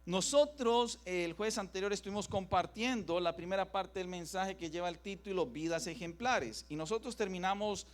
Nosotros el jueves anterior estuvimos compartiendo la primera parte del mensaje que lleva el título Vidas Ejemplares, y nosotros terminamos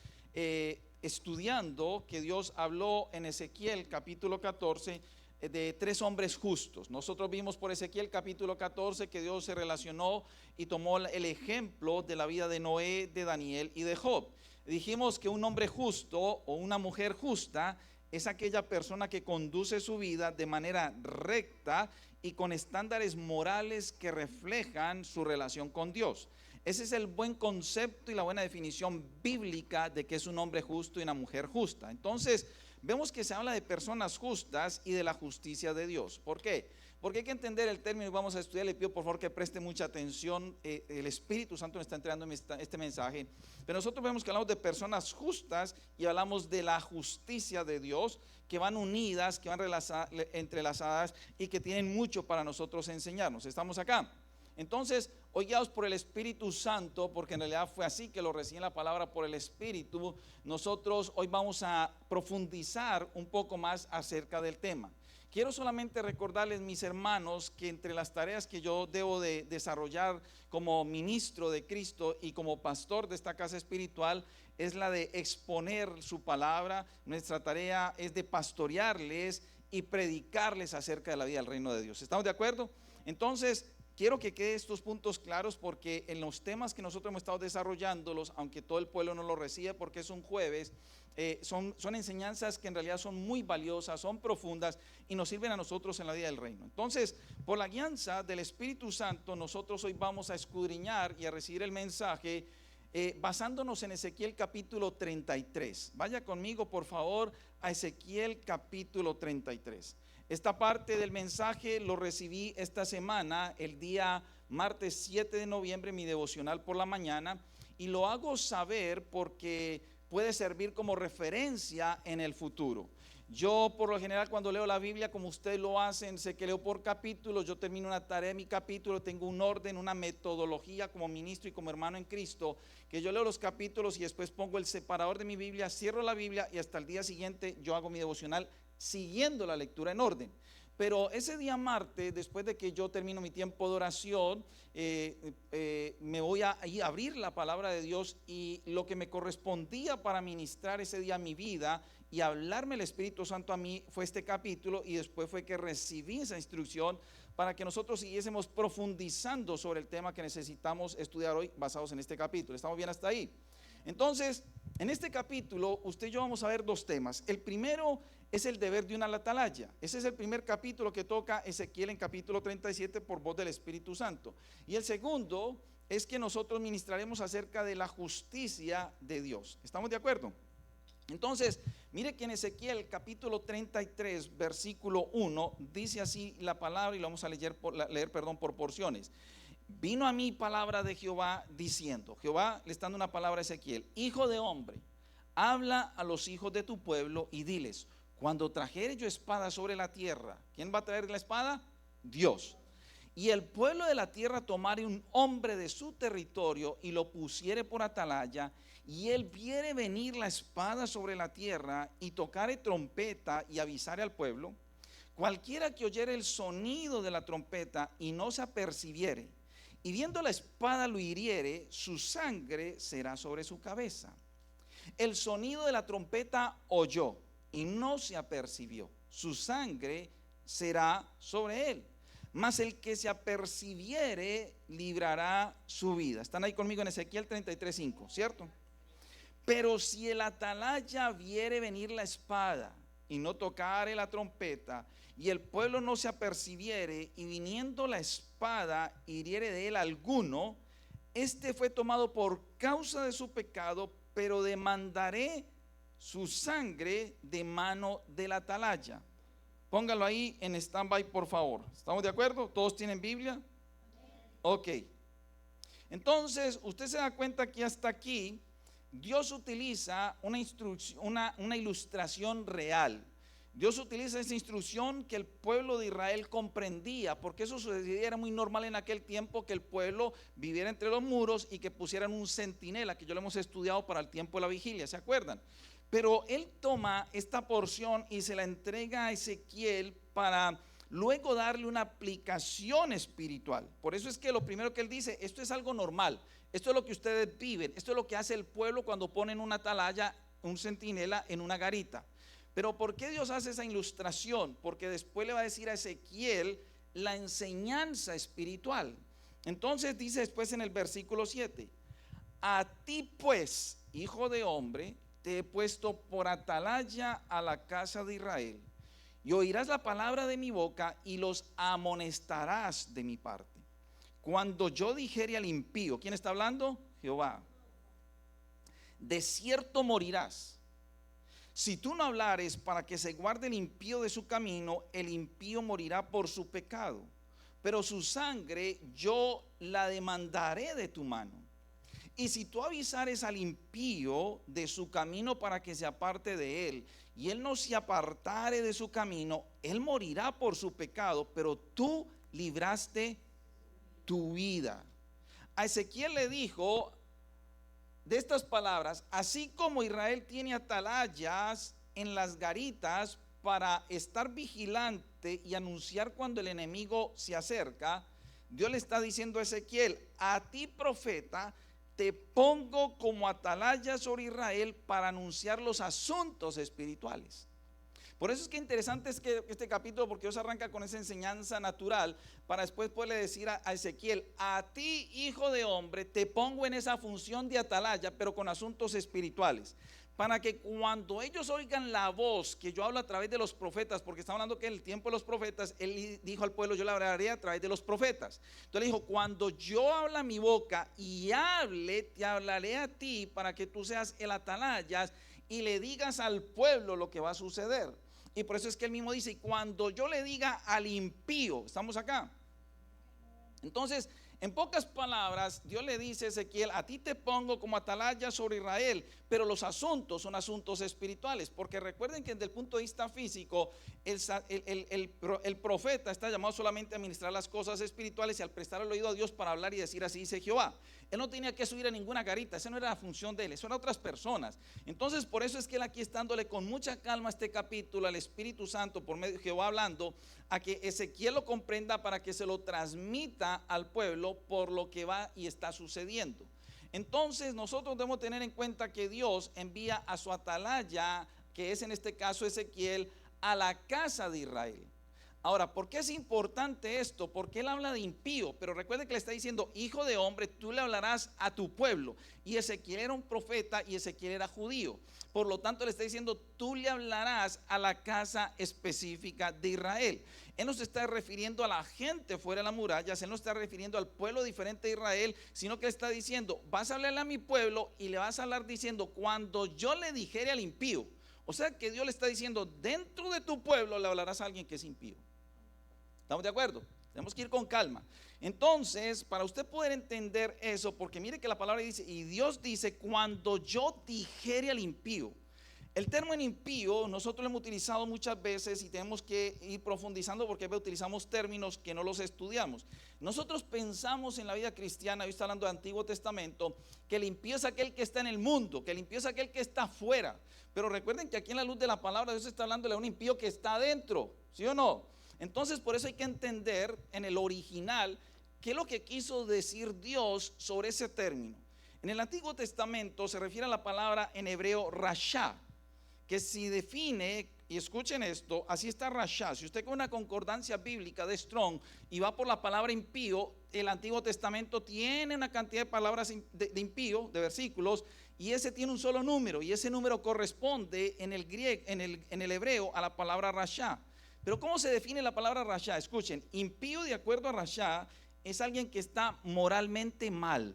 estudiando que Dios habló en Ezequiel capítulo 14 de tres hombres justos. Nosotros vimos por Ezequiel capítulo 14 que Dios se relacionó y tomó el ejemplo de la vida de Noé, de Daniel y de Job. Dijimos que un hombre justo o una mujer justa es aquella persona que conduce su vida de manera recta y con estándares morales que reflejan su relación con Dios. Ese es el buen concepto y la buena definición bíblica de que es un hombre justo y una mujer justa. Entonces, vemos que se habla de personas justas y de la justicia de Dios. ¿Por qué? Porque hay que entender el término y vamos a estudiar. Le pido por favor que preste mucha atención. El Espíritu Santo me está entregando este mensaje. Pero nosotros vemos que hablamos de personas justas y hablamos de la justicia de Dios, que van unidas, que van entrelazadas y que tienen mucho para nosotros enseñarnos. Estamos acá. Entonces, hoy guiados por el Espíritu Santo, porque en realidad fue así que lo recibí la palabra por el Espíritu, nosotros hoy vamos a profundizar un poco más acerca del tema. Quiero solamente recordarles, mis hermanos, que entre las tareas que yo debo de desarrollar como ministro de Cristo y como pastor de esta casa espiritual es la de exponer su palabra. Nuestra tarea es de pastorearles y predicarles acerca de la vida del reino de Dios. ¿Estamos de acuerdo? Entonces, quiero que queden estos puntos claros, porque en los temas que nosotros hemos estado desarrollándolos, aunque todo el pueblo no lo recibe porque es un jueves, son enseñanzas que en realidad son muy valiosas, son profundas y nos sirven a nosotros en la vida del reino. Entonces, por la guianza del Espíritu Santo, nosotros hoy vamos a escudriñar y a recibir el mensaje basándonos en Ezequiel capítulo 33. Vaya conmigo por favor a Ezequiel capítulo 33. Esta parte del mensaje lo recibí esta semana, el día martes 7 de noviembre, mi devocional por la mañana, y lo hago saber porque puede servir como referencia en el futuro. Yo por lo general cuando leo la Biblia, como ustedes lo hacen, sé que leo por capítulos. Yo termino una tarea de mi capítulo, tengo un orden, una metodología como ministro y como hermano en Cristo, que yo leo los capítulos y después pongo el separador de mi Biblia, cierro la Biblia y hasta el día siguiente yo hago mi devocional siguiendo la lectura en orden. Pero ese día martes, después de que yo termino mi tiempo de oración, me voy a abrir la palabra de Dios, y lo que me correspondía para ministrar ese día mi vida y hablarme el Espíritu Santo a mí fue este capítulo, y después fue que recibí esa instrucción para que nosotros siguiésemos profundizando sobre el tema que necesitamos estudiar hoy basados en este capítulo. ¿Estamos bien hasta ahí? Entonces, en este capítulo usted y yo vamos a ver dos temas. El primero es el deber de una atalaya. Ese es el primer capítulo que toca Ezequiel en capítulo 37 por voz del Espíritu Santo. Y el segundo es que nosotros ministraremos acerca de la justicia de Dios. ¿Estamos de acuerdo? Entonces, mire que en Ezequiel capítulo 33 versículo 1 dice así la palabra, y lo vamos a leer por porciones. Vino a mí palabra de Jehová diciendo, Jehová le está dando una palabra a Ezequiel: hijo de hombre, habla a los hijos de tu pueblo y diles: cuando trajere yo espada sobre la tierra, ¿quién va a traer la espada? Dios. Y el pueblo de la tierra tomare un hombre de su territorio y lo pusiere por atalaya, y él viere venir la espada sobre la tierra y tocare trompeta y avisare al pueblo, cualquiera que oyere el sonido de la trompeta y no se apercibiere, y viendo la espada lo hiriere, su sangre será sobre su cabeza. El sonido de la trompeta oyó y no se apercibió, su sangre será sobre él. Mas el que se apercibiere librará su vida. Están ahí conmigo en Ezequiel 33:5, ¿cierto? Pero si el atalaya viere venir la espada y no tocare la trompeta, y el pueblo no se apercibiere, y viniendo la espada hiriere de él alguno, este fue tomado por causa de su pecado, pero demandaré su sangre de mano del atalaya. Póngalo ahí en stand-by, por favor. ¿Estamos de acuerdo? ¿Todos tienen Biblia? Ok. Entonces, usted se da cuenta que hasta aquí Dios utiliza una ilustración real. Dios utiliza esa instrucción que el pueblo de Israel comprendía, porque eso sucedía, era muy normal en aquel tiempo que el pueblo viviera entre los muros y que pusieran un centinela, que ya lo hemos estudiado para el tiempo de la vigilia, ¿se acuerdan? Pero él toma esta porción y se la entrega a Ezequiel para luego darle una aplicación espiritual. Por eso es que lo primero que él dice, esto es algo normal, esto es lo que ustedes viven, esto es lo que hace el pueblo cuando ponen una atalaya, un centinela en una garita. Pero ¿por qué Dios hace esa ilustración? Porque después le va a decir a Ezequiel la enseñanza espiritual. Entonces dice después en el versículo 7, a ti pues, hijo de hombre, te he puesto por atalaya a la casa de Israel, y oirás la palabra de mi boca y los amonestarás de mi parte. Cuando yo dijere al impío, ¿quién está hablando? Jehová, de cierto morirás. Si tú no hablares para que se guarde el impío de su camino, el impío morirá por su pecado, pero su sangre yo la demandaré de tu mano. Y si tú avisares al impío de su camino para que se aparte de él, y él no se apartare de su camino, él morirá por su pecado, pero tú libraste tu vida. A Ezequiel le dijo de estas palabras, así como Israel tiene atalayas en las garitas para estar vigilante y anunciar cuando el enemigo se acerca, Dios le está diciendo a Ezequiel, a ti profeta, te pongo como atalaya sobre Israel para anunciar los asuntos espirituales. Por eso es que interesante es que este capítulo, porque Dios arranca con esa enseñanza natural para después poderle decir a Ezequiel, a ti hijo de hombre te pongo en esa función de atalaya, pero con asuntos espirituales, para que cuando ellos oigan la voz que yo hablo a través de los profetas, porque está hablando que en el tiempo de los profetas, él dijo al pueblo, yo le hablaré a través de los profetas. Entonces le dijo, cuando yo habla mi boca y hable, te hablaré a ti para que tú seas el atalaya y le digas al pueblo lo que va a suceder. Y por eso es que él mismo dice, cuando yo le diga al impío, ¿estamos acá? Entonces, en pocas palabras, Dios le dice a Ezequiel, a ti te pongo como atalaya sobre Israel, pero los asuntos son asuntos espirituales, porque recuerden que desde el punto de vista físico, el profeta está llamado solamente a administrar las cosas espirituales y al prestar el oído a Dios para hablar y decir así dice Jehová. Él no tenía que subir a ninguna garita, esa no era la función de él, eso eran otras personas. Entonces por eso es que él aquí está dándole con mucha calma este capítulo al Espíritu Santo por medio de Jehová hablando, a que Ezequiel lo comprenda para que se lo transmita al pueblo por lo que va y está sucediendo. Entonces nosotros debemos tener en cuenta que Dios envía a su atalaya, que es en este caso Ezequiel, a la casa de Israel. Ahora, ¿por qué es importante esto? Porque él habla de impío, pero recuerde que le está diciendo, hijo de hombre, tú le hablarás a tu pueblo. Y Ezequiel era un profeta y Ezequiel era judío. Por lo tanto, le está diciendo, tú le hablarás a la casa específica de Israel. Él no se está refiriendo a la gente fuera de las murallas, él no está refiriendo al pueblo diferente de Israel, sino que está diciendo, vas a hablarle a mi pueblo y le vas a hablar diciendo, cuando yo le dijere al impío. O sea que Dios le está diciendo, dentro de tu pueblo le hablarás a alguien que es impío. ¿Estamos de acuerdo? Tenemos que ir con calma. Entonces, para usted poder entender eso, porque mire que la palabra dice, y Dios dice, cuando yo dijere al impío. El término impío nosotros lo hemos utilizado muchas veces y tenemos que ir profundizando porque utilizamos términos que no los estudiamos. Nosotros pensamos en la vida cristiana, hoy está hablando del Antiguo Testamento, que el impío es aquel que está en el mundo, que el impío es aquel que está afuera. Pero recuerden que aquí en la luz de la palabra Dios está hablando de un impío que está adentro, ¿sí o no? Entonces por eso hay que entender en el original qué es lo que quiso decir Dios sobre ese término. En el Antiguo Testamento se refiere a la palabra en hebreo rasha, que si define, y escuchen esto, así está rasha. Si usted con una concordancia bíblica de Strong y va por la palabra impío, el Antiguo Testamento tiene una cantidad de palabras de impío, de versículos, y ese tiene un solo número, y ese número corresponde en el griego, en el hebreo a la palabra rasha. Pero ¿cómo se define la palabra rasha? Escuchen, impío de acuerdo a rasha es alguien que está moralmente mal,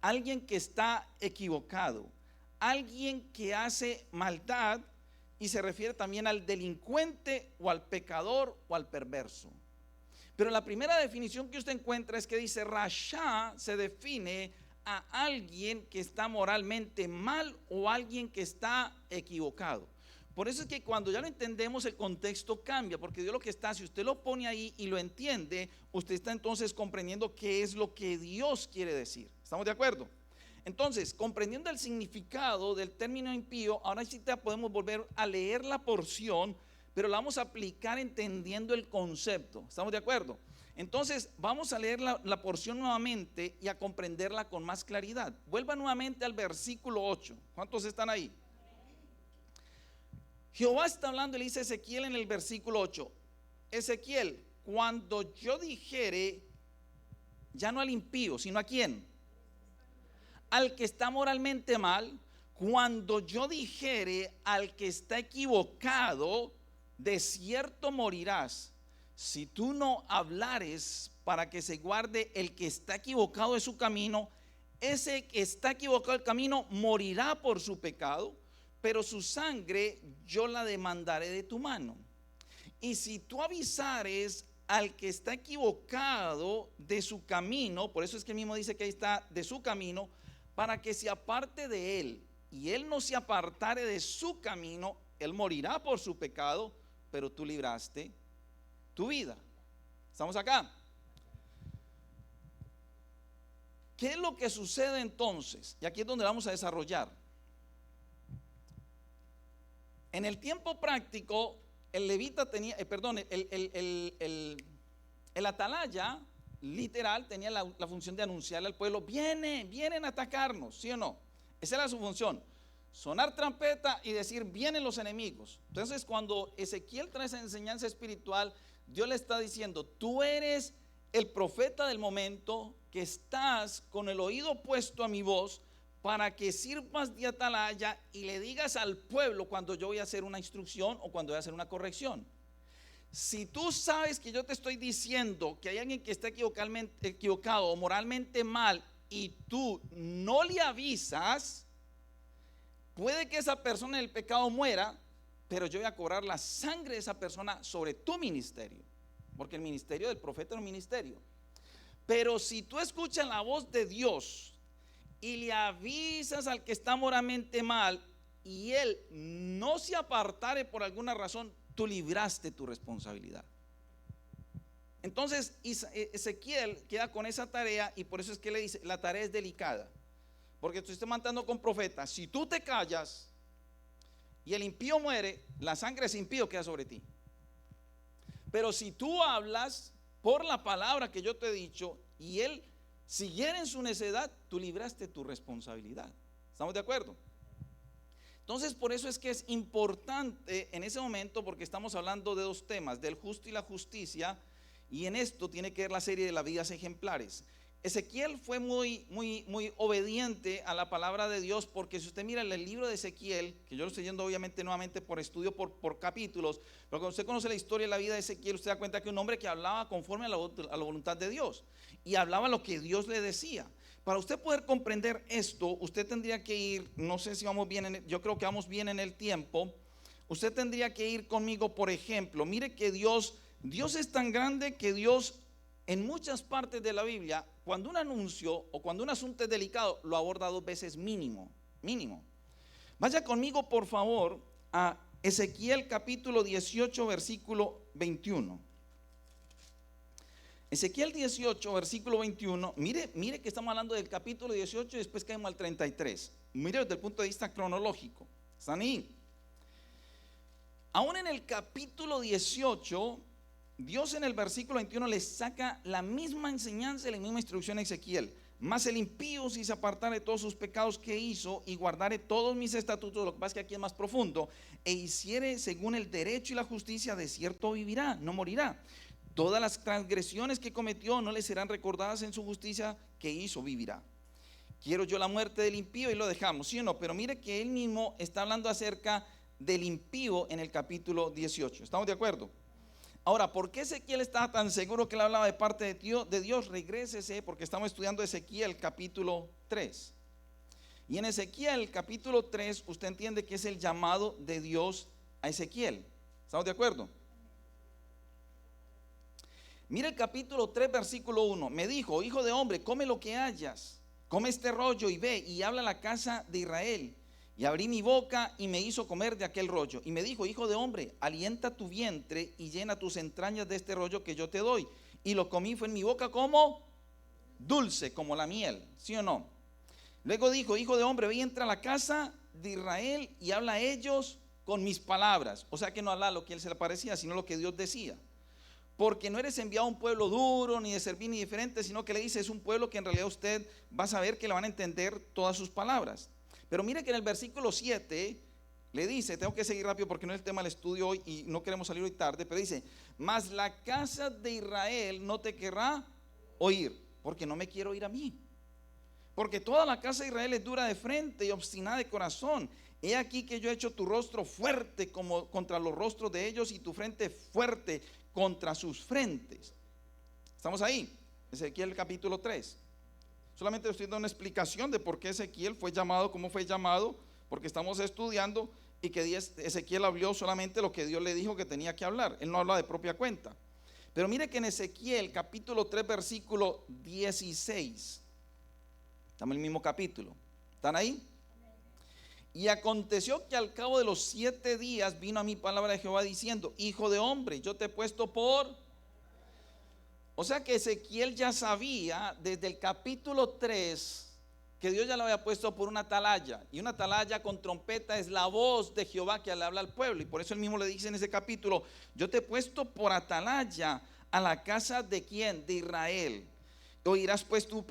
alguien que está equivocado, alguien que hace maldad, y se refiere también al delincuente o al pecador o al perverso. Pero la primera definición que usted encuentra es que dice rasha se define a alguien que está moralmente mal o alguien que está equivocado. Por eso es que cuando ya lo entendemos el contexto cambia, porque Dios lo que está, si usted lo pone ahí y lo entiende, usted está entonces comprendiendo qué es lo que Dios quiere decir. ¿Estamos de acuerdo? Entonces, comprendiendo el significado del término impío, ahora sí te podemos volver a leer la porción pero la vamos a aplicar entendiendo el concepto. ¿Estamos de acuerdo? Entonces vamos a leer la porción nuevamente y a comprenderla con más claridad. Vuelva nuevamente al versículo 8. ¿Cuántos están ahí? Jehová está hablando y le dice a Ezequiel en el versículo 8: Ezequiel, cuando yo dijere, ya no al impío, sino a quién, al que está moralmente mal, cuando yo dijere al que está equivocado, de cierto morirás, si tú no hablares para que se guarde el que está equivocado de su camino, ese que está equivocado del camino morirá por su pecado, pero su sangre yo la demandaré de tu mano. Y si tú avisares al que está equivocado de su camino, por eso es que él mismo dice que ahí está, de su camino, para que se aparte de él, y él no se apartare de su camino, él morirá por su pecado, pero tú libraste tu vida. ¿Estamos acá? ¿Qué es lo que sucede entonces? Y aquí es donde vamos a desarrollar. En el tiempo práctico, el levita tenía, el atalaya literal tenía la función de anunciarle al pueblo: vienen a atacarnos, ¿sí o no? Esa era su función, sonar trompeta y decir: vienen los enemigos. Entonces, cuando Ezequiel trae esa enseñanza espiritual, Dios le está diciendo: tú eres el profeta del momento, que estás con el oído puesto a mi voz, para que sirvas de atalaya y le digas al pueblo cuando yo voy a hacer una instrucción o cuando voy a hacer una corrección. Si tú sabes que yo te estoy diciendo que hay alguien que está equivocado o moralmente mal, y tú no le avisas, puede que esa persona en el pecado muera, pero yo voy a cobrar la sangre de esa persona sobre tu ministerio, porque el ministerio del profeta es un ministerio. Pero si tú escuchas la voz de Dios y le avisas al que está moralmente mal, y él no se apartare por alguna razón, tú libraste tu responsabilidad. Entonces Ezequiel queda con esa tarea, y por eso es que le dice: la tarea es delicada, porque tú estás mandando con profetas. Si tú te callas y el impío muere, la sangre de ese impío queda sobre ti. Pero si tú hablas por la palabra que yo te he dicho, y él siguiera en su necedad, tú libraste tu responsabilidad. ¿Estamos de acuerdo? Entonces, por eso es que es importante en ese momento, porque estamos hablando de dos temas: del justo y la justicia, y en esto tiene que ver la serie de las vidas ejemplares. Ezequiel fue muy obediente a la palabra de Dios, porque si usted mira el libro de Ezequiel, que yo lo estoy yendo obviamente nuevamente por estudio, por capítulos, pero cuando usted conoce la historia de la vida de Ezequiel, usted da cuenta que un hombre que hablaba conforme a la voluntad de Dios, y hablaba lo que Dios le decía. Para usted poder comprender esto, usted tendría que ir, no sé si vamos bien, yo creo que vamos bien en el tiempo. Usted tendría que ir conmigo, por ejemplo, mire que Dios es tan grande que Dios, en muchas partes de la Biblia, cuando un anuncio o cuando un asunto es delicado, lo aborda 2 veces mínimo. Vaya conmigo, por favor, a Ezequiel capítulo 18, versículo 21. Ezequiel 18, versículo 21. Mire que estamos hablando del capítulo 18 y después caemos al 33. Mire desde el punto de vista cronológico. ¿Están ahí? Aún en el capítulo 18, Dios en el versículo 21 le saca la misma enseñanza y la misma instrucción a Ezequiel: mas el impío, si se apartare de todos sus pecados que hizo y guardare todos mis estatutos, lo que pasa es que aquí es más profundo, e hiciere según el derecho y la justicia, de cierto vivirá, no morirá. Todas las transgresiones que cometió no le serán recordadas, en su justicia que hizo vivirá. Quiero yo la muerte del impío, y lo dejamos, ¿sí o no? Pero mire que él mismo está hablando acerca del impío en el capítulo 18. ¿Estamos de acuerdo? Ahora, ¿por qué Ezequiel estaba tan seguro que él hablaba de parte de Dios? Regrésese, porque estamos estudiando Ezequiel capítulo 3. Y en Ezequiel capítulo 3 usted entiende que es el llamado de Dios a Ezequiel. ¿Estamos de acuerdo? Mira el capítulo 3, versículo 1. Me dijo: hijo de hombre, come lo que hayas, come este rollo y ve y habla a la casa de Israel. Y abrí mi boca y me hizo comer de aquel rollo. Y me dijo: hijo de hombre, alienta tu vientre y llena tus entrañas de este rollo que yo te doy. Y lo comí, fue en mi boca como dulce, como la miel. ¿Sí o no? Luego dijo: hijo de hombre, ve y entra a la casa de Israel y habla a ellos con mis palabras. O sea que no habla lo que él se le parecía, sino lo que Dios decía. Porque no eres enviado a un pueblo duro, ni de servir, ni diferente, sino que le dice, es un pueblo que en realidad usted va a saber que le van a entender todas sus palabras. Pero mire que en el versículo 7 le dice, tengo que seguir rápido porque no es el tema del estudio hoy y no queremos salir hoy tarde, pero dice, mas la casa de Israel no te querrá oír, porque no me quiero oír a mí. Porque toda la casa de Israel es dura de frente y obstinada de corazón. He aquí que yo he hecho tu rostro fuerte como contra los rostros de ellos y tu frente fuerte contra sus frentes. Estamos ahí, Ezequiel capítulo 3. Solamente estoy dando una explicación de por qué Ezequiel fue llamado, cómo fue llamado, porque estamos estudiando y que Ezequiel habló solamente lo que Dios le dijo que tenía que hablar. Él no habla de propia cuenta. Pero mire que en Ezequiel capítulo 3 versículo 16, estamos en el mismo capítulo, ¿están ahí? Y aconteció que al cabo de los 7 días vino a mí palabra de Jehová diciendo, hijo de hombre, yo te he puesto por... O sea que Ezequiel ya sabía desde el capítulo 3 que Dios ya lo había puesto por una atalaya. Y una atalaya con trompeta es la voz de Jehová que le habla al pueblo. Y por eso él mismo le dice en ese capítulo, yo te he puesto por atalaya a la casa de ¿quién? De Israel. Oirás pues tú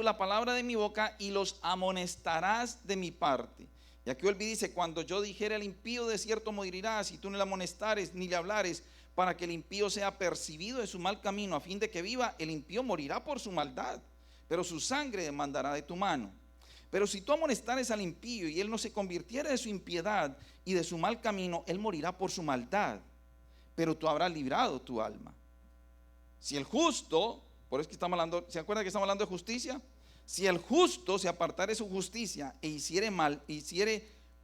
la palabra de mi boca y los amonestarás de mi parte. Y aquí Olví dice, cuando yo dijere al impío de cierto morirás, y tú no le amonestares ni le hablares, para que el impío sea percibido de su mal camino, a fin de que viva, el impío morirá por su maldad, pero su sangre demandará de tu mano. Pero si tú amonestares al impío y él no se convirtiera de su impiedad y de su mal camino, él morirá por su maldad, pero tú habrás librado tu alma. Si el justo, por eso que estamos hablando, ¿se acuerdan que estamos hablando de justicia? Si el justo se apartare de su justicia e hiciere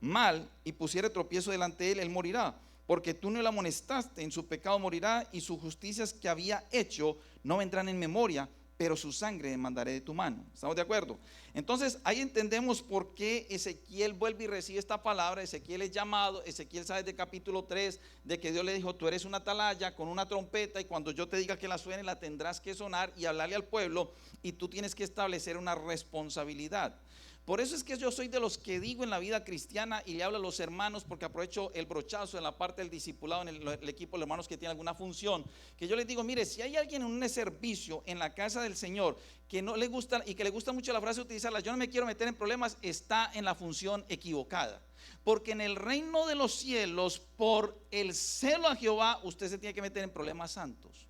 mal y pusiere tropiezo delante de él, él morirá. Porque tú no le amonestaste, en su pecado morirá, y sus justicias que había hecho no vendrán en memoria, pero su sangre demandaré de tu mano. ¿Estamos de acuerdo? Entonces ahí entendemos por qué Ezequiel vuelve y recibe esta palabra. Ezequiel es llamado, Ezequiel sabe de capítulo 3 de que Dios le dijo, tú eres una atalaya con una trompeta y cuando yo te diga que la suene la tendrás que sonar y hablarle al pueblo y tú tienes que establecer una responsabilidad. Por eso es que yo soy de los que digo en la vida cristiana y le hablo a los hermanos, porque aprovecho el brochazo en la parte del discipulado, en el equipo de los hermanos que tienen alguna función, que yo les digo, mire, si hay alguien en un servicio en la casa del Señor que no le gusta y que le gusta mucho la frase utilizarla, yo no me quiero meter en problemas, está en la función equivocada. Porque en el reino de los cielos, por el celo a Jehová, usted se tiene que meter en problemas santos.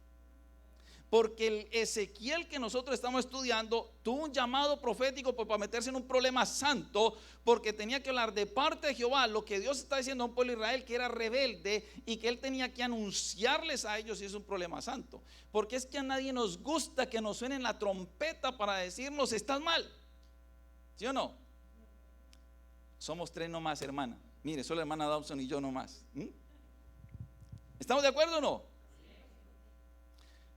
Porque el Ezequiel que nosotros estamos estudiando tuvo un llamado profético para meterse en un problema santo, porque tenía que hablar de parte de Jehová lo que Dios está diciendo a un pueblo de Israel que era rebelde y que él tenía que anunciarles a ellos, y es un problema santo. Porque es que a nadie nos gusta que nos suenen la trompeta para decirnos estás mal, ¿sí o no? Somos 3 nomás, hermana. Mire, solo la hermana Dawson y yo nomás. ¿Estamos de acuerdo o no?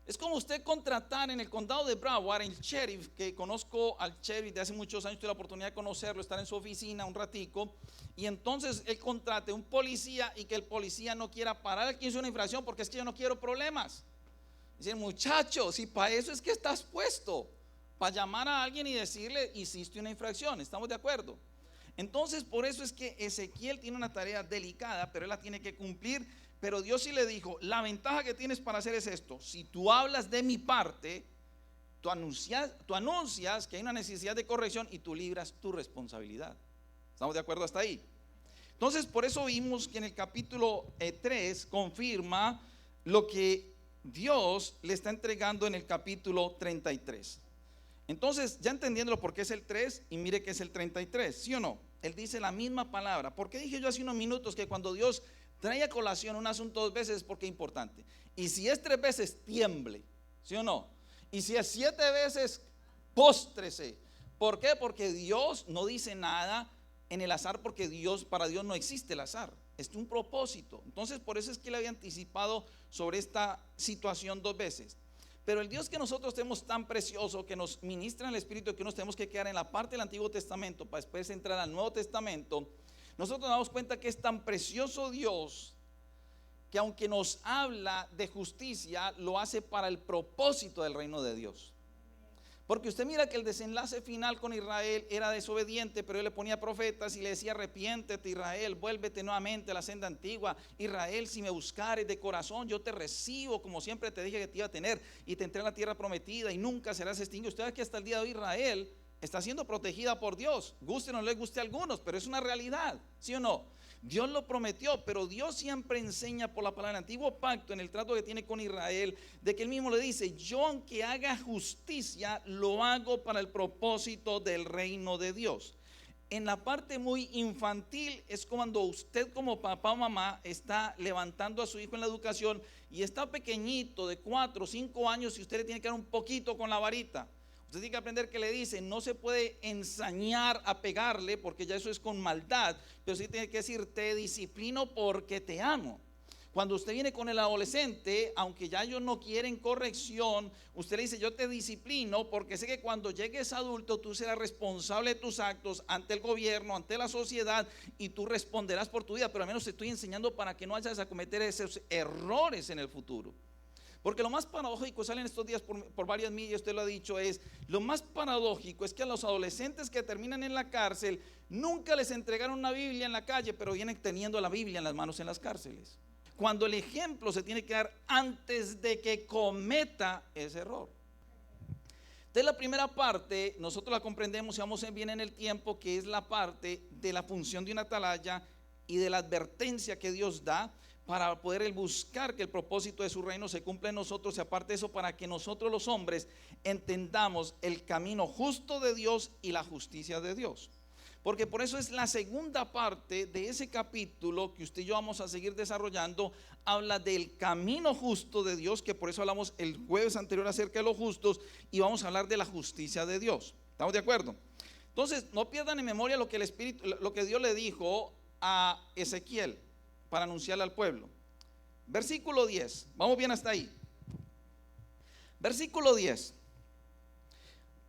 Es como usted contratar en el condado de Broward el sheriff, que conozco al sheriff de hace muchos años, tuve la oportunidad de conocerlo, estar en su oficina un ratico, y entonces él contrate un policía y que el policía no quiera parar a quien hizo una infracción porque es que yo no quiero problemas. Dice, muchacho, si para eso es que estás puesto, para llamar a alguien y decirle, hiciste una infracción, ¿estamos de acuerdo? Entonces por eso es que Ezequiel tiene una tarea delicada, pero él la tiene que cumplir. Pero Dios sí le dijo, la ventaja que tienes para hacer es esto: si tú hablas de mi parte, tú anuncias que hay una necesidad de corrección y tú libras tu responsabilidad. ¿Estamos de acuerdo hasta ahí? Entonces por eso vimos que en el capítulo 3 confirma lo que Dios le está entregando en el capítulo 33. Entonces, ya entendiéndolo por qué es el 3, y mire que es el 33, ¿sí o no? Él dice la misma palabra. ¿Por qué dije yo hace unos minutos que cuando Dios trae a colación un asunto 2 veces es porque es importante? Y si es 3 veces, tiemble, ¿sí o no? Y si es 7 veces, póstrese. ¿Por qué? Porque Dios no dice nada en el azar, porque para Dios no existe el azar, es un propósito. Entonces por eso es que le había anticipado sobre esta situación 2 veces. Pero el Dios que nosotros tenemos tan precioso, que nos ministra en el Espíritu, que nos tenemos que quedar en la parte del Antiguo Testamento para después entrar al Nuevo Testamento, nosotros nos damos cuenta que es tan precioso Dios, que aunque nos habla de justicia, lo hace para el propósito del reino de Dios. Porque usted mira que el desenlace final con Israel era desobediente, pero él le ponía profetas y le decía: arrepiéntete, Israel, vuélvete nuevamente a la senda antigua. Israel, si me buscares de corazón, yo te recibo como siempre te dije que te iba a tener, y te entré a la tierra prometida y nunca serás extinguido. Usted ve que hasta el día de hoy Israel está siendo protegida por Dios, guste o no le guste a algunos, pero es una realidad, ¿sí o no? Dios lo prometió, pero Dios siempre enseña por la palabra. El antiguo pacto, en el trato que tiene con Israel, de que él mismo le dice: yo aunque haga justicia, lo hago para el propósito del reino de Dios. En la parte muy infantil es cuando usted como papá o mamá está levantando a su hijo en la educación y está pequeñito de 4 o 5 años y usted le tiene que dar un poquito con la varita. Usted tiene que aprender que le dice: no se puede ensañar a pegarle porque ya eso es con maldad, pero sí tiene que decir: te disciplino porque te amo. Cuando usted viene con el adolescente, aunque ya ellos no quieren corrección, usted le dice: yo te disciplino porque sé que cuando llegues adulto tú serás responsable de tus actos ante el gobierno, ante la sociedad, y tú responderás por tu vida, pero al menos te estoy enseñando para que no vayas a cometer esos errores en el futuro. Porque lo más paradójico, salen estos días por varias medias, usted lo ha dicho, es lo más paradójico es que a los adolescentes que terminan en la cárcel nunca les entregaron una Biblia en la calle, pero vienen teniendo la Biblia en las manos en las cárceles, cuando el ejemplo se tiene que dar antes de que cometa ese error. Entonces la primera parte nosotros la comprendemos y vamos bien en el tiempo, que es la parte de la función de una atalaya y de la advertencia que Dios da para poder buscar que el propósito de su reino se cumpla en nosotros, y aparte de eso, para que nosotros los hombres entendamos el camino justo de Dios y la justicia de Dios. Porque por eso es la segunda parte de ese capítulo que usted y yo vamos a seguir desarrollando. Habla del camino justo de Dios, que por eso hablamos el jueves anterior acerca de los justos, y vamos a hablar de la justicia de Dios. ¿Estamos de acuerdo? Entonces, no pierdan en memoria lo que Dios le dijo a Ezequiel para anunciarle al pueblo. Versículo 10, vamos bien hasta ahí. Versículo 10: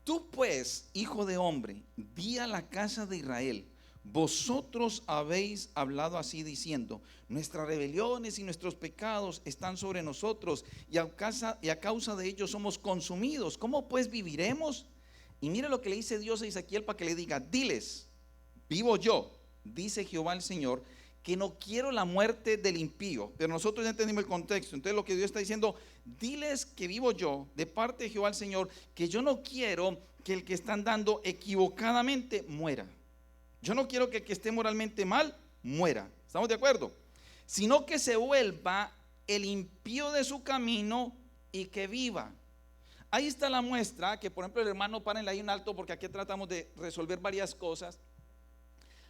tú pues, hijo de hombre, di a la casa de Israel: vosotros habéis hablado así diciendo: nuestras rebeliones y nuestros pecados están sobre nosotros, y a causa de ellos somos consumidos. ¿Cómo pues viviremos? Y mire lo que le dice Dios a Ezequiel para que le diga: diles, vivo yo, dice Jehová el Señor, que no quiero la muerte del impío. Pero nosotros ya entendimos el contexto. Entonces lo que Dios está diciendo: diles que vivo yo, de parte de Jehová el Señor, que yo no quiero que el que está andando equivocadamente muera. Yo no quiero que el que esté moralmente mal muera. ¿Estamos de acuerdo? Sino que se vuelva el impío de su camino y que viva. Ahí está la muestra, que por ejemplo el hermano, párenle ahí un alto porque aquí tratamos de resolver varias cosas.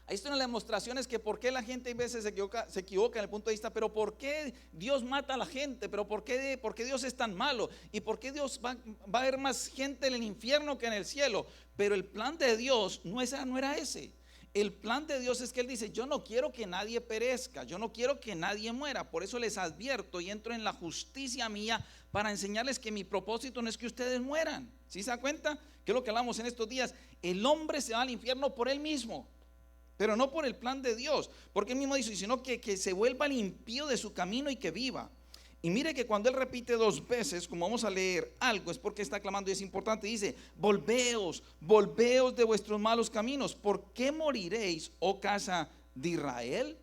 Ahí están las demostraciones que por qué la gente a veces se equivoca en el punto de vista: pero por qué Dios mata a la gente, pero por qué Dios es tan malo, y por qué Dios va a haber más gente en el infierno que en el cielo. Pero el plan de Dios no era ese. El plan de Dios es que Él dice: yo no quiero que nadie perezca, yo no quiero que nadie muera. Por eso les advierto y entro en la justicia mía para enseñarles que mi propósito no es que ustedes mueran. ¿Sí se da cuenta? Que es lo que hablamos en estos días. El hombre se va al infierno por él mismo, pero no por el plan de Dios, porque él mismo dice: sino que se vuelva el impío de su camino y que viva. Y mire que cuando él repite 2 veces, como vamos a leer algo, es porque está clamando, y es importante. Dice: volveos de vuestros malos caminos. ¿Por qué moriréis, oh casa de Israel?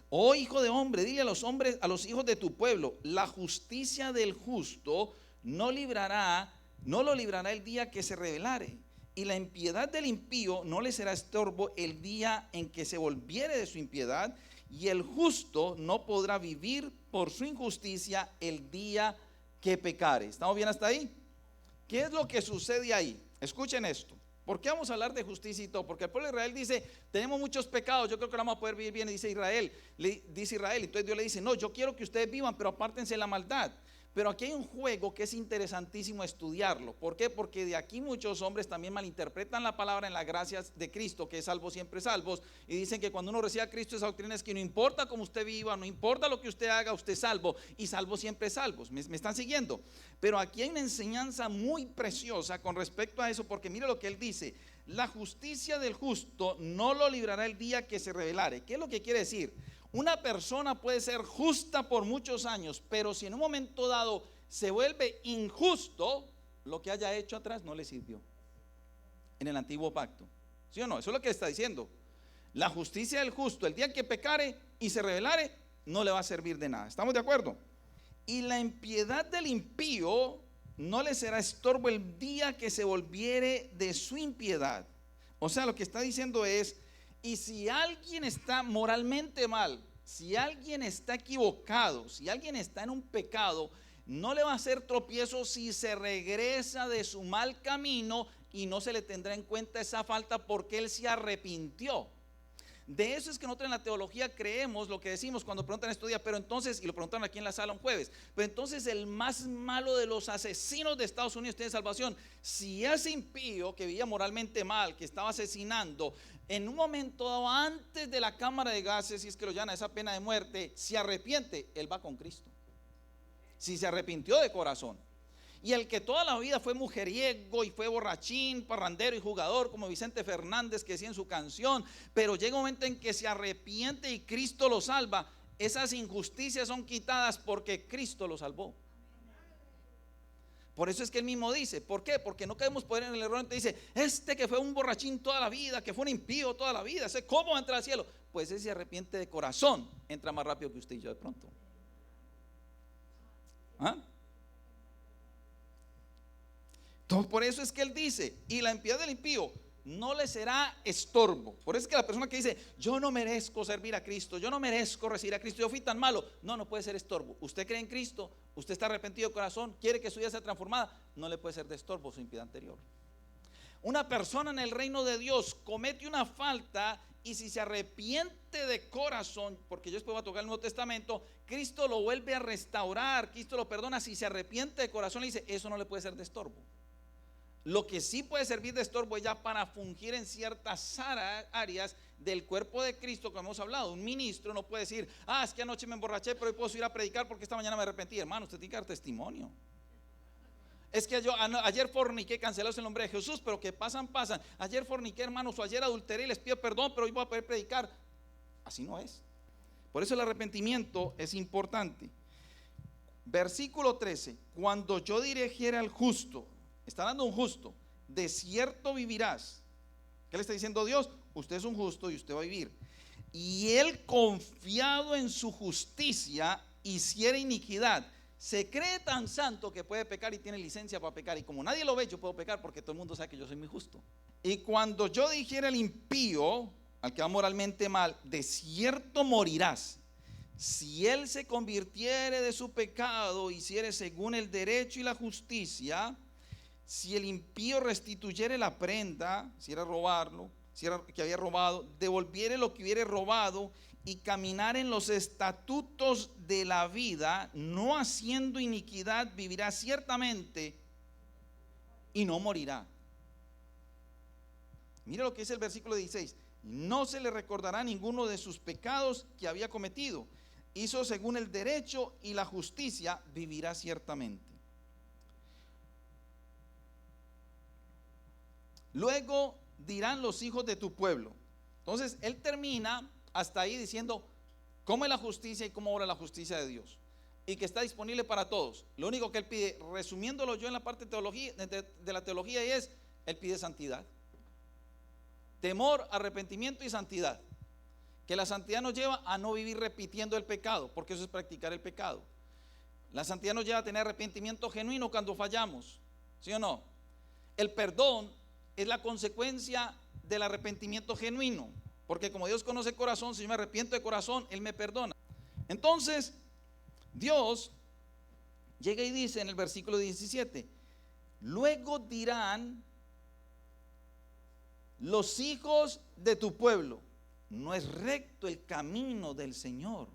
Oh hijo de hombre, dile a los hombres, a los hijos de tu pueblo: la justicia del justo no lo librará el día que se rebelare, y la impiedad del impío no le será estorbo el día en que se volviere de su impiedad, y el justo no podrá vivir por su injusticia el día que pecare. ¿Estamos bien hasta ahí? ¿Qué es lo que sucede ahí? Escuchen esto. ¿Por qué vamos a hablar de justicia y todo? Porque el pueblo de Israel dice: tenemos muchos pecados, yo creo que vamos a poder vivir bien. Y dice Israel, entonces Dios le dice: no, yo quiero que ustedes vivan, pero apártense de la maldad. Pero aquí hay un juego que es interesantísimo estudiarlo. ¿Por qué? Porque de aquí muchos hombres también malinterpretan la palabra en la gracia de Cristo, que es salvo siempre salvos, y dicen que cuando uno recibe a Cristo, esa doctrina es que no importa cómo usted viva, no importa lo que usted haga, usted es salvo, y salvo siempre salvos. ¿Me están siguiendo? Pero aquí hay una enseñanza muy preciosa con respecto a eso, porque mire lo que él dice: la justicia del justo no lo librará el día que se rebelare. ¿Qué es lo que quiere decir? Una persona puede ser justa por muchos años, pero si en un momento dado se vuelve injusto, lo que haya hecho atrás no le sirvió en el antiguo pacto. ¿Sí o no? Eso es lo que está diciendo. La justicia del justo, el día que pecare y se rebelare, no le va a servir de nada. ¿Estamos de acuerdo? Y la impiedad del impío no le será estorbo el día que se volviere de su impiedad. O sea, lo que está diciendo es, y si alguien está moralmente mal, si alguien está equivocado, si alguien está en un pecado, no le va a hacer tropiezo si se regresa de su mal camino y no se le tendrá en cuenta esa falta porque él se arrepintió. De eso es que nosotros en la teología creemos lo que decimos cuando preguntan estos días, pero entonces, y lo preguntaron aquí en la sala un jueves, pero entonces el más malo de los asesinos de Estados Unidos tiene salvación. Si ese impío que vivía moralmente mal, que estaba asesinando, en un momento dado antes de la cámara de gases, si es que lo llaman esa pena de muerte, se arrepiente, él va con Cristo. Si se arrepintió de corazón. Y el que toda la vida fue mujeriego y fue borrachín, parrandero y jugador, como Vicente Fernández que decía en su canción, pero llega un momento en que se arrepiente y Cristo lo salva, esas injusticias son quitadas porque Cristo lo salvó. Por eso es que él mismo dice, ¿por qué? Porque no queremos poner en el error. Entonces dice, este que fue un borrachín toda la vida, que fue un impío toda la vida, ¿cómo entra al cielo? Pues ese se arrepiente de corazón, entra más rápido que usted y yo de pronto. ¿Ah? Entonces, por eso es que él dice, y la impiedad del impío no le será estorbo. Por eso es que la persona que dice, yo no merezco servir a Cristo, yo no merezco recibir a Cristo, yo fui tan malo, no puede ser estorbo. Usted cree en Cristo, usted está arrepentido de corazón, quiere que su vida sea transformada, no le puede ser de estorbo su impiedad anterior. Una persona en el reino de Dios comete una falta y si se arrepiente de corazón, porque yo después voy a tocar el Nuevo Testamento, Cristo lo vuelve a restaurar, Cristo lo perdona. Si se arrepiente de corazón, le dice, eso no le puede ser de estorbo. Lo que sí puede servir de estorbo es ya para fungir en ciertas áreas del cuerpo de Cristo, como hemos hablado. Un ministro no puede decir, es que anoche me emborraché, pero hoy puedo ir a predicar porque esta mañana me arrepentí. Hermano, usted tiene que dar testimonio. Es que yo ayer forniqué, cancelados en nombre de Jesús, pero que pasan. Ayer forniqué, hermanos, o ayer adulteré y les pido perdón, pero hoy voy a poder predicar. Así no es. Por eso el arrepentimiento es importante. Versículo 13, cuando yo dirigiera al justo, está dando un justo, de cierto vivirás. ¿Qué le está diciendo Dios? Usted es un justo y usted va a vivir. Y él, confiado en su justicia, hiciera iniquidad. Se cree tan santo que puede pecar y tiene licencia para pecar. Y como nadie lo ve, yo puedo pecar porque todo el mundo sabe que yo soy muy justo. Y cuando yo dijera al impío, al que va moralmente mal, de cierto morirás. Si él se convirtiere de su pecado, hiciere según el derecho y la justicia. Si el impío restituyere la prenda, si era robarlo, si era que había robado, devolviere lo que hubiere robado y caminar en los estatutos de la vida, no haciendo iniquidad, vivirá ciertamente y no morirá. Mira lo que dice el versículo 16: no se le recordará ninguno de sus pecados que había cometido. Hizo según el derecho y la justicia, vivirá ciertamente. Luego dirán los hijos de tu pueblo. Entonces él termina hasta ahí diciendo cómo es la justicia y cómo obra la justicia de Dios, y que está disponible para todos. Lo único que él pide, resumiéndolo yo en la parte de la teología, es él pide santidad, temor, arrepentimiento y santidad. Que la santidad nos lleva a no vivir repitiendo el pecado, porque eso es practicar el pecado. La santidad nos lleva a tener arrepentimiento genuino cuando fallamos, ¿sí o no? El perdón es la consecuencia del arrepentimiento genuino, porque como Dios conoce el corazón, si yo me arrepiento de corazón, Él me perdona. Entonces Dios llega y dice en el versículo 17: luego dirán los hijos de tu pueblo, no es recto el camino del Señor.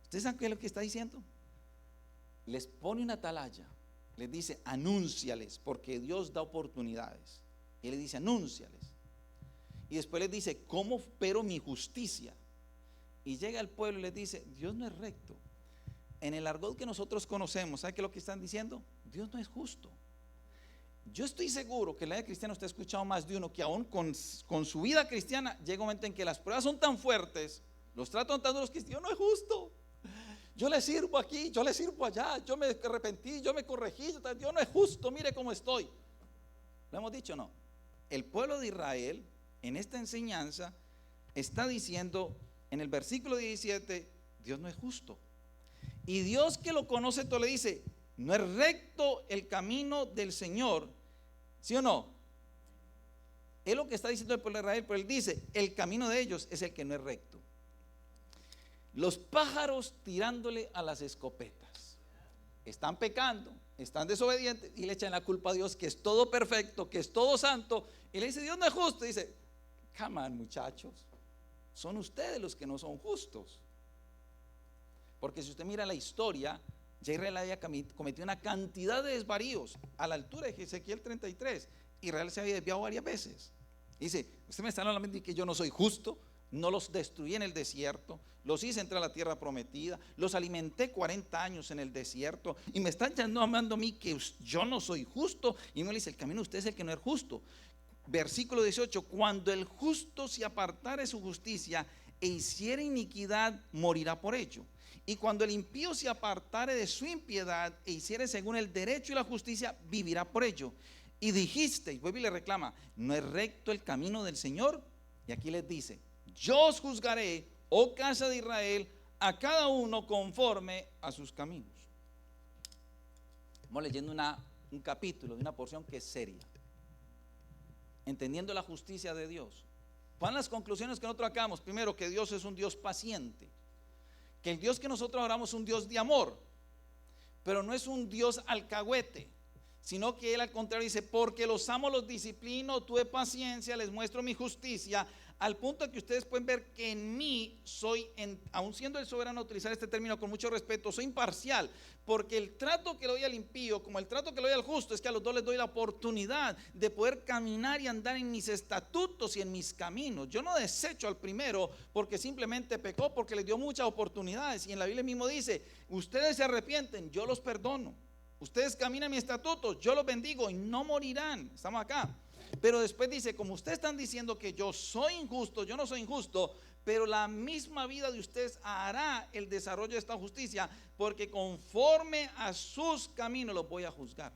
¿Ustedes saben qué es lo que está diciendo? Les pone una atalaya, les dice anúnciales, porque Dios da oportunidades, y Él les dice anúnciales, y después les dice ¿cómo opero mi justicia? Y llega el pueblo y les dice Dios no es recto. En el argot que nosotros conocemos, ¿sabe qué es lo que están diciendo? Dios no es justo. Yo estoy seguro que en la vida cristiana usted ha escuchado más de uno que aún con su vida cristiana llega un momento en que las pruebas son tan fuertes, los tratan tan duros, que Dios no es justo. yo le sirvo aquí, yo le sirvo allá, yo me arrepentí, yo me corregí, Dios no es justo, mire cómo estoy. ¿Lo hemos dicho o no? El pueblo de Israel en esta enseñanza está diciendo en el versículo 17, Dios no es justo. Y Dios, que lo conoce todo, le dice, no es recto el camino del Señor, ¿sí o no? Es lo que está diciendo el pueblo de Israel, pero él dice, el camino de ellos es el que no es recto. Los pájaros tirándole a las escopetas, están pecando, están desobedientes y le echan la culpa a Dios, que es todo perfecto, que es todo santo, y le dice, Dios no es justo. Y dice, come on, muchachos, son ustedes los que no son justos. Porque si usted mira la historia, ya Israel había cometido una cantidad de desvaríos a la altura de Ezequiel 33. Israel se había desviado varias veces. Dice, usted me está hablando de que yo no soy justo. No los destruí en el desierto, los hice entrar a la tierra prometida, los alimenté 40 años en el desierto, y me están llamando a mí que yo no soy justo. Y me dice, el camino de usted es el que no es justo. Versículo 18, cuando el justo se apartare de su justicia e hiciere iniquidad, morirá por ello. Y cuando el impío se apartare de su impiedad e hiciere según el derecho y la justicia, vivirá por ello. Y dijiste, y vuelve y le reclama, no es recto el camino del Señor. Y aquí les dice, yo os juzgaré, oh casa de Israel, a cada uno conforme a sus caminos. Estamos leyendo un capítulo de una porción que es seria, entendiendo la justicia de Dios. ¿Cuáles son las conclusiones que nosotros sacamos? Primero, que Dios es un Dios paciente, que el Dios que nosotros oramos es un Dios de amor, pero no es un Dios alcahuete, sino que Él al contrario dice, porque los amo, los disciplino, tuve paciencia, les muestro mi justicia, al punto de que ustedes pueden ver que en mí soy, aun siendo el soberano, utilizar este término con mucho respeto, soy imparcial, porque el trato que le doy al impío, como el trato que le doy al justo, es que a los dos les doy la oportunidad de poder caminar y andar en mis estatutos y en mis caminos. Yo no desecho al primero porque simplemente pecó, porque les dio muchas oportunidades, y en la Biblia mismo dice, ustedes se arrepienten, yo los perdono, ustedes caminan en mis estatutos, yo los bendigo y no morirán. Estamos acá. Pero después dice, como ustedes están diciendo que yo soy injusto, yo no soy injusto, pero la misma vida de ustedes hará el desarrollo de esta justicia, porque conforme a sus caminos los voy a juzgar.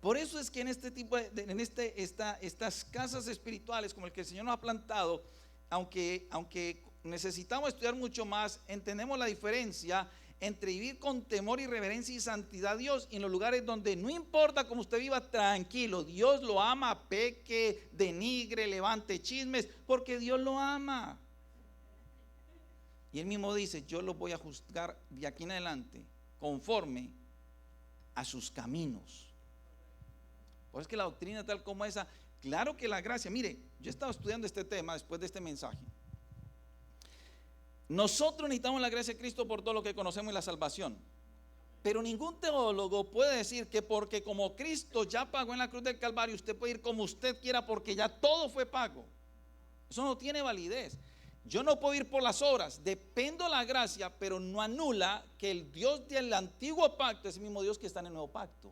Por eso es que en este tipo estas casas espirituales como el que el Señor nos ha plantado, aunque necesitamos estudiar mucho más, entendemos la diferencia entre vivir con temor y reverencia y santidad a Dios, y en los lugares donde no importa cómo usted viva, tranquilo, Dios lo ama, peque, denigre, levante chismes, porque Dios lo ama. Y Él mismo dice, yo los voy a juzgar de aquí en adelante conforme a sus caminos. Por eso es que la doctrina tal como esa, claro que la gracia, mire, yo he estado estudiando este tema después de este mensaje. Nosotros necesitamos la gracia de Cristo por todo lo que conocemos y la salvación. Pero ningún teólogo puede decir que porque como Cristo ya pagó en la cruz del Calvario, usted puede ir como usted quiera porque ya todo fue pago. Eso no tiene validez. Yo no puedo ir por las obras, dependo de la gracia, pero no anula que el Dios del antiguo pacto es el mismo Dios que está en el nuevo pacto.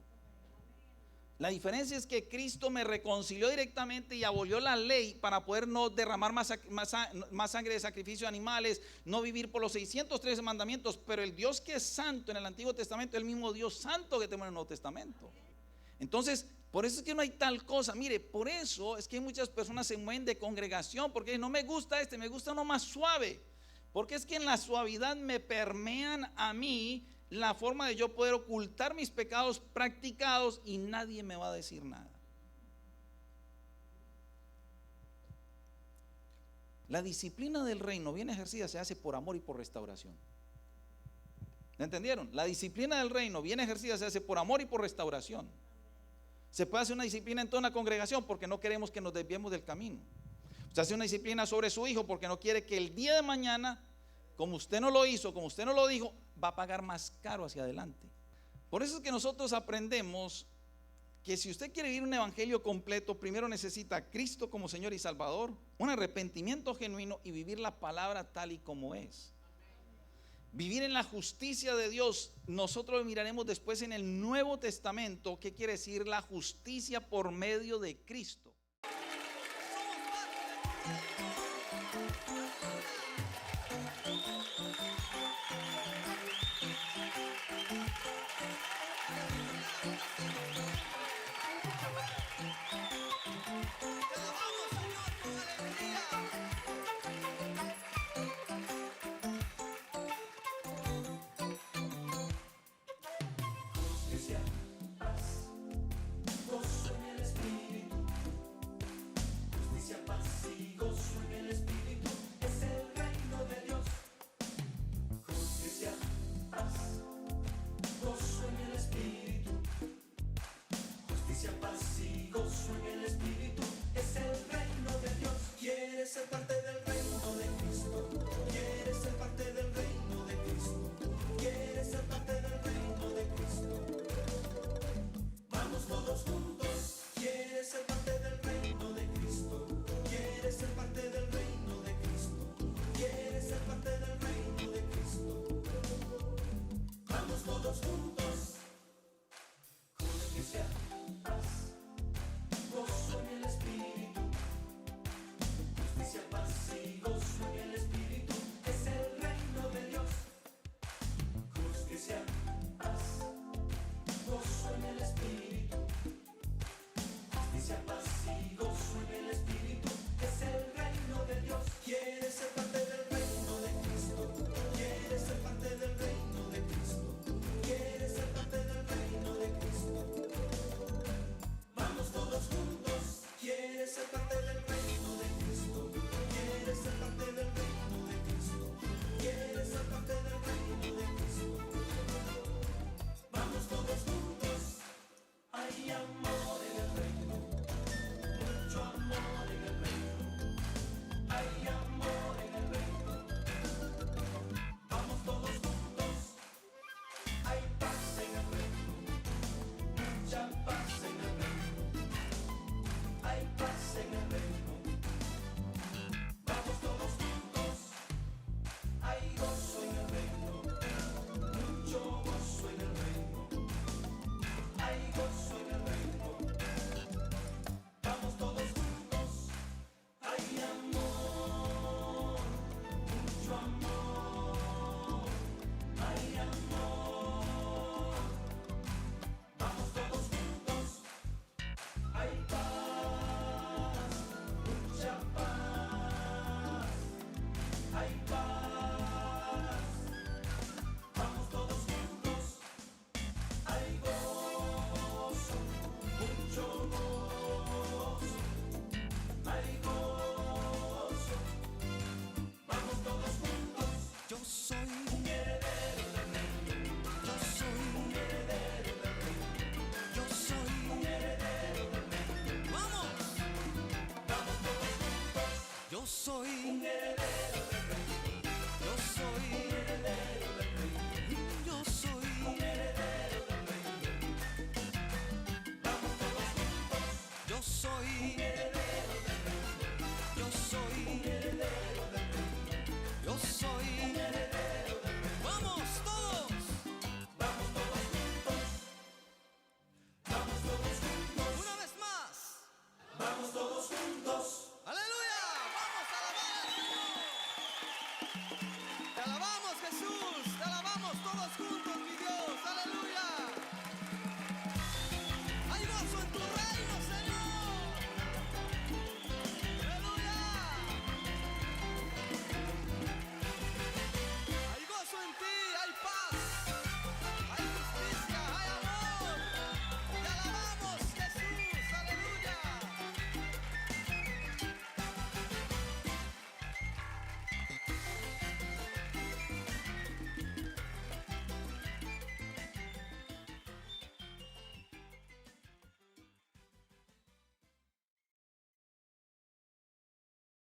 La diferencia es que Cristo me reconcilió directamente y abolió la ley para poder no derramar más sangre de sacrificio de animales, no vivir por los 613 mandamientos. Pero el Dios que es santo en el Antiguo Testamento es el mismo Dios santo que tenemos en el Nuevo Testamento. Entonces, por eso es que no hay tal cosa. Mire, por eso es que muchas personas se mueven de congregación, porque no me gusta me gusta uno más suave. Porque es que en la suavidad me permean a mí la forma de yo poder ocultar mis pecados practicados y nadie me va a decir nada. La disciplina del reino bien ejercida se hace por amor y por restauración. ¿Me entendieron? La disciplina del reino bien ejercida se hace por amor y por restauración. Se puede hacer una disciplina en toda una congregación porque no queremos que nos desviemos del camino. Se hace una disciplina sobre su hijo porque no quiere que el día de mañana, como usted no lo hizo, como usted no lo dijo, va a pagar más caro hacia adelante. Por eso es que nosotros aprendemos que si usted quiere vivir un evangelio completo, primero necesita a Cristo como Señor y Salvador, un arrepentimiento genuino y vivir la palabra tal y como es. Vivir en la justicia de Dios. Nosotros miraremos después en el Nuevo Testamento qué quiere decir la justicia por medio de Cristo. Justicia, paz, gozo en el Espíritu. Justicia, paz y gozo en el Espíritu. Es el reino de Dios. Justicia, paz, gozo en el Espíritu. Justicia, paz y gozo en el Espíritu. Es el reino de Dios. ¿Quieres ser parte